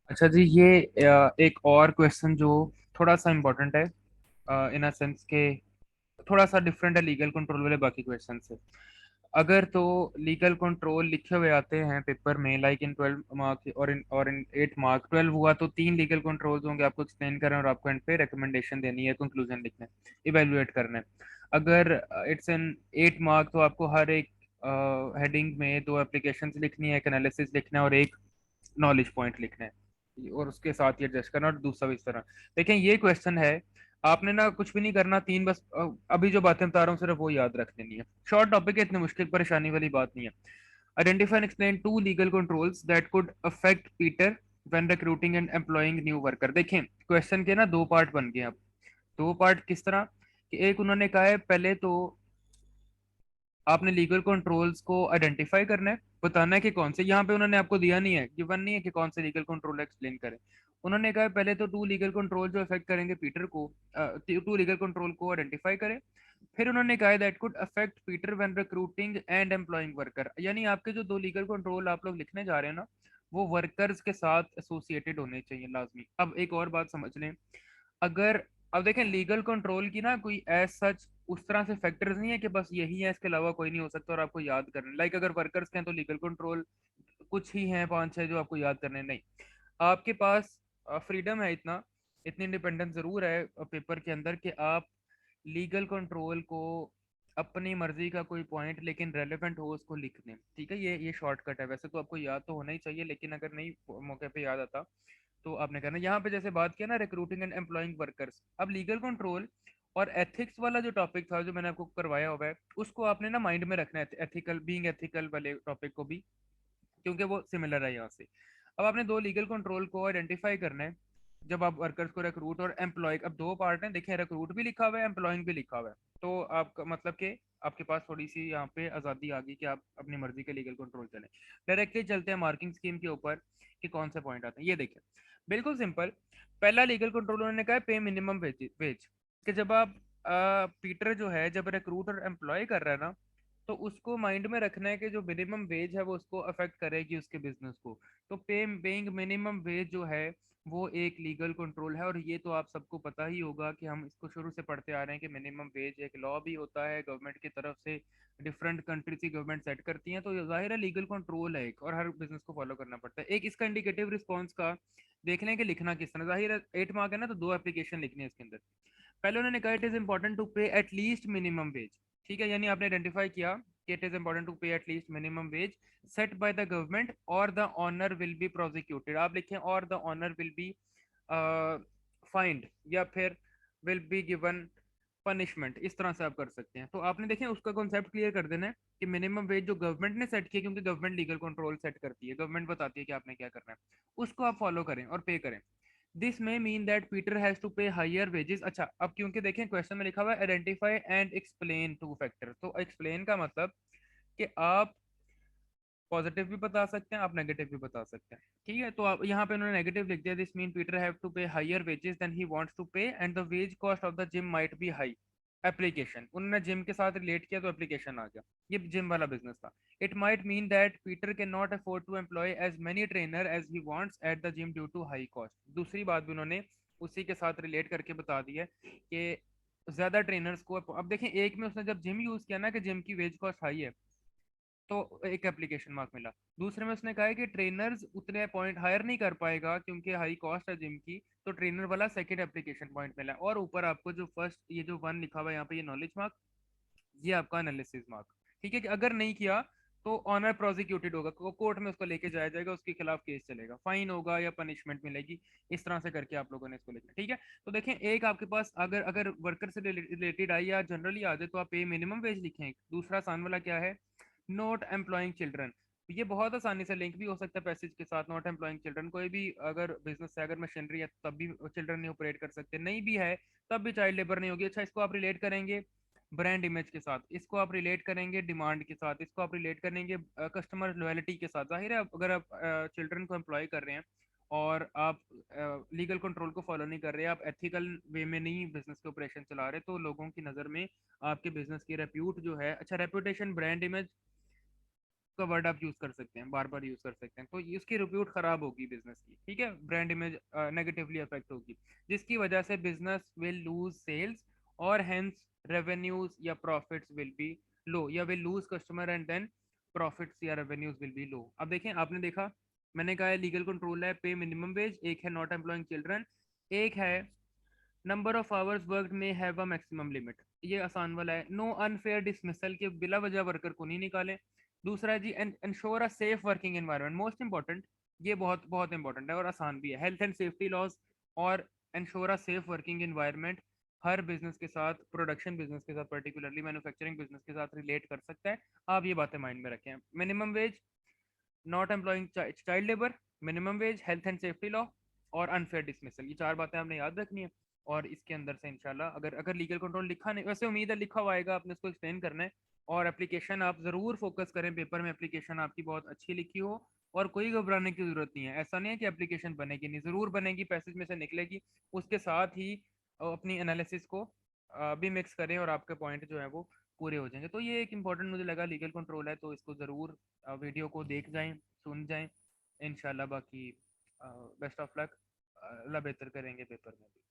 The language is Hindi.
अच्छा जी, ये एक और क्वेश्चन जो थोड़ा सा इम्पोर्टेंट है इन अ सेंस के, थोड़ा सा डिफरेंट है लीगल कंट्रोल वाले बाकी क्वेश्चन से। अगर तो लीगल कंट्रोल लिखे हुए आते हैं पेपर में, लाइक इन 12 मार्क और इन 8 मार्क, 12 हुआ तो 3 लीगल कंट्रोल्स होंगे, आपको एक्सप्लेन करना है और आपको एंड पे रिकमेंडेशन देनी है, कंक्लूजन लिखना है, इवेल्युएट करना है। अगर इट्स एन 8 मार्क तो आपको हर एक हेडिंग में 2 एप्लीकेशन लिखनी है, एक एनालिसिस लिखना है और एक नॉलेज पॉइंट लिखना है, और उसके साथ ही एडजस्ट करना, और दूसरा भी इस तरह। देखें, ये क्वेश्चन है, आपने ना कुछ भी नहीं करना, तीन बस अभी जो बातें बता रहा हूँ सिर्फ वो याद रख लेनी है। शॉर्ट टॉपिक है, इतनी मुश्किल परेशानी वाली बात नहीं है। Identify and explain 2 legal controls that could affect Peter when recruiting and employing new worker. देखें, क्वेश्चन के ना 2 पार्ट बन गए अब। 2 पार्ट किस तरह कि, एक उन्होंने कहा है पहले तो आपने लीगल कंट्रोल्स को आइडेंटिफाई करना है, बताना है कि कौन से, यहाँ पे उन्होंने आपको दिया नहीं है, गिवन नहीं है कि कौन से लीगल कंट्रोल एक्सप्लेन करें। उन्होंने कहा है पहले तो 2 लीगल कंट्रोल जो अफेक्ट करेंगे पीटर को, 2 लीगल कंट्रोल को आइडेंटिफाई करें। फिर उन्होंने कहा है that could affect Peter when recruiting and employing worker, यानी आपके जो 2 लीगल कंट्रोल आप लोग लिखने जा रहे हैं ना, वो वर्कर्स के साथ एसोसिएटेड होने चाहिए लाजमी। अब एक और बात समझ लें, अगर, अब देखें, लीगल कंट्रोल की ना कोई एज सच उस तरह से फैक्टर्स नहीं है कि बस यही है, इसके अलावा कोई नहीं हो सकता और आपको याद करना, लाइक अगर वर्कर्स के हैं तो लीगल कंट्रोल कुछ ही हैं, 5-6 जो आपको याद करने, नहीं। आपके पास फ्रीडम है, इतना, इतनी इंडिपेंडेंस जरूर है पेपर के अंदर कि आप लीगल कंट्रोल को अपनी मर्जी का कोई पॉइंट लेकिन रेलेवेंट हो उसको लिख दें, ठीक है। ये शॉर्टकट है, वैसे तो आपको याद तो होना ही चाहिए, लेकिन अगर नहीं मौके पे याद आता तो आपने करना। यहाँ पे जैसे बात किया ना रिक्रूटिंग एंड एम्प्लॉइंग वर्कर्स, अब लीगल कंट्रोल और एथिक्स वाला जो टॉपिक था जो मैंने आपको करवाया हुआ है, उसको आपने ना माइंड में रखना है, एथिकल, बीइंग एथिकल वाले टॉपिक को भी, क्योंकि वो सिमिलर है यहाँ से। अब आपने 2 लीगल कंट्रोल को आइडेंटिफाई करना है जब आप वर्कर्स को रिक्रूट और एम्प्लॉय, अब 2 पार्ट हैं, देखिए रिक्रूट भी लिखा हुआ है, एम्प्लॉइंग भी लिखा हुआ है, तो आपका मतलब कि आपके पास थोड़ी सी यहाँ पे आज़ादी आ गई कि आप अपनी मर्जी के लीगल कंट्रोल चलें। डायरेक्टली चलते हैं मार्किंग स्कीम के ऊपर कि कौन से पॉइंट आते हैं, ये देखिए, बिल्कुल सिंपल। पहला लीगल कंट्रोल उन्होंने कहा है पे मिनिमम वेज वेज, कि जब आप पीटर जो है जब रिक्रूट और एम्प्लॉय कर रहा है ना, तो उसको माइंड में रखना है कि जो मिनिमम वेज है वो उसको अफेक्ट करेगी उसके बिजनेस को। तो पेइंग मिनिमम वेज जो है वो एक लीगल कंट्रोल है, और ये तो आप सबको पता ही होगा कि हम इसको शुरू से पढ़ते आ रहे हैं कि मिनिमम वेज एक लॉ भी होता है गवर्नमेंट की तरफ से, डिफरेंट कंट्रीज की गवर्नमेंट सेट करती हैं, तो ये जाहिर है लीगल कंट्रोल है एक, और हर बिजनेस को फॉलो करना पड़ता है। एक इसका इंडिकेटिव रिस्पॉन्स का देख लें कि लिखना किस तरह, जाहिर है 8 मार्क है ना, तो 2 एप्लीकेशन लिखनी है इसके अंदर। पहले उन्होंने कहा it is important to pay at least minimum wage, ठीक है, यानी आपने आइडेंटिफाई किया कि it is important to pay at least minimum wage set by the government और the owner will be prosecuted, आप लिखें और the owner will be fined, या फिर विल बी गिवन पनिशमेंट, इस तरह से आप कर सकते हैं। तो आपने देखें उसका कॉन्सेप्ट क्लियर कर देना है कि मिनिमम वेज जो गवर्नमेंट ने सेट किया, क्योंकि गवर्नमेंट लीगल कंट्रोल सेट करती है, गवर्नमेंट बताती है कि आपने क्या करना है, उसको आप फॉलो करें और पे करें। दिस में mean that Peter has to pay higher wages. अच्छा, अब क्योंकि देखें क्वेश्चन में लिखा हुआ है आइडेंटिफाई एंड एक्सप्लेन 2 फैक्टर, तो एक्सप्लेन का मतलब कि आप पॉजिटिव भी बता सकते हैं, आप नेगेटिव भी बता सकते हैं, ठीक है। तो आप यहाँ पे उन्होंने नेगेटिव लिख दिया, this mean Peter have to pay higher wages than he wants to pay and the wage cost of the gym might be high. Application उन्होंने जिम के साथ रिलेट किया तो एप्लीकेशन आ गया, ये जिम वाला बिजनेस था। It might mean that Peter can not afford to employ as many trainer as he wants at the gym due to high cost. दूसरी बात भी उन्होंने उसी के साथ रिलेट करके बता दी है कि ज्यादा ट्रेनर्स को, अब देखें एक में उसने जब जिम यूज किया ना कि जिम की वेज कॉस्ट हाई है, तो एक एप्लीकेशन मार्क मिला। दूसरे में उसने कहा है कि ट्रेनर्स उतने पॉइंट हायर नहीं कर पाएगा क्योंकि हाई कॉस्ट है जिम की, तो ट्रेनर वाला सेकंड एप्लीकेशन पॉइंट मिला। और ऊपर आपको जो फर्स्ट ये जो 1 लिखा हुआ है यहाँ पे, ये नॉलेज मार्क, ये आपका एनालिसिस मार्क, ठीक है। कि अगर नहीं किया तो ऑनर प्रोसिक्यूटेड होगा, कोर्ट में उसको लेके जाया जाएगा, उसके खिलाफ केस चलेगा, फाइन होगा या पनिशमेंट मिलेगी, इस तरह से करके आप लोगों ने इसको लिखना, ठीक है। तो देखें, एक आपके पास अगर अगर वर्कर से रिलेटेड आई या जनरली आ जाए तो आप पे मिनिमम वेज लिखें। दूसरा आसान वाला क्या है, नॉट एम्प्लॉइंग चिल्ड्रन, ये बहुत आसानी से लिंक भी हो सकता है पैसेज के साथ। नॉट एम्प्लॉइंग चिल्ड्रन, कोई भी अगर बिजनेस है, अगर मशीनरी है तब भी चिल्ड्रन नहीं ऑपरेट कर सकते, नहीं भी है तब भी चाइल्ड लेबर नहीं होगी। अच्छा, इसको आप रिलेट करेंगे ब्रांड इमेज के साथ, इसको आप रिलेट करेंगे डिमांड के साथ, इसको आप रिलेट करेंगे कस्टमर लॉयल्टी के साथ। जाहिर है अगर आप चिल्ड्रन को एम्प्लॉय कर रहे हैं और आप लीगल कंट्रोल को फॉलो नहीं कर रहे, आप एथिकल वे में नहीं बिजनेस के ऑपरेशन चला रहे, तो लोगों की नज़र में आपके बिजनेस की रेप्यूट जो है, अच्छा रेपुटेशन, ब्रांड इमेज, का वर्ड आप यूज कर सकते हैं, बार बार यूज कर सकते हैं, तो इसकी रिप्यूट खराब होगी बिजनेस की, ठीक है, ब्रांड इमेज नेगेटिवली अफेक्ट होगी, जिसकी वजह से बिजनेस विल लूज सेल्स और हेंस रेवेन्यूज या प्रॉफिट्स विल बी लो, या will lose customer and then profits या रेवेन्यूज विल बी लो। अब देखें, आपने देखा, मैंने कहा है लीगल कंट्रोल है पे मिनिमम वेज, एक है नॉट एम्प्लॉइंग चिल्ड्रन, एक है नंबर ऑफ आवर्स वर्क में हैव अ मैक्सिमम लिमिट, ये आसान वाला है, नो अनफेयर डिसमिसल के बिला वजह वर्कर को नहीं निकालें। दूसरा है जी ensure a safe working environment, most important, ये बहुत बहुत इंपॉर्टेंट है और आसान भी है, हेल्थ एंड सेफ्टी लॉज और ensure a safe working environment हर बिजनेस के साथ, प्रोडक्शन बिजनेस के साथ, पर्टिकुलरली मैन्युफैक्चरिंग बिजनेस के साथ रिलेट कर सकता है। आप ये बातें माइंड में रखें, minimum wage, not employing child labour, minimum wage, health and safety law और अनफेयर डिसमिसल, ये चार बातें आपने याद रखनी है। और इसके अंदर से इंशाल्लाह अगर अगर लीगल कंट्रोल लिखा नहीं, वैसे उम्मीद है लिखा हुआ आएगा, आपने इसको एक्सप्लेन करना है। और एप्लीकेशन आप जरूर फोकस करें, पेपर में एप्लीकेशन आपकी बहुत अच्छी लिखी हो, और कोई घबराने की जरूरत नहीं है, ऐसा नहीं है कि एप्लीकेशन बनेगी नहीं, जरूर बनेगी, पैसेज में से निकलेगी। उसके साथ ही अपनी एनालिसिस को भी मिक्स करें और आपके पॉइंट जो है वो पूरे हो जाएंगे। तो ये एक इंपॉर्टेंट मुझे लगा, लीगल कंट्रोल है तो इसको ज़रूर वीडियो को देख जाएं, सुन जाएं इंशाल्लाह। बाकी बेस्ट ऑफ लक, अल्लाह बेहतर करेंगे पेपर में भी।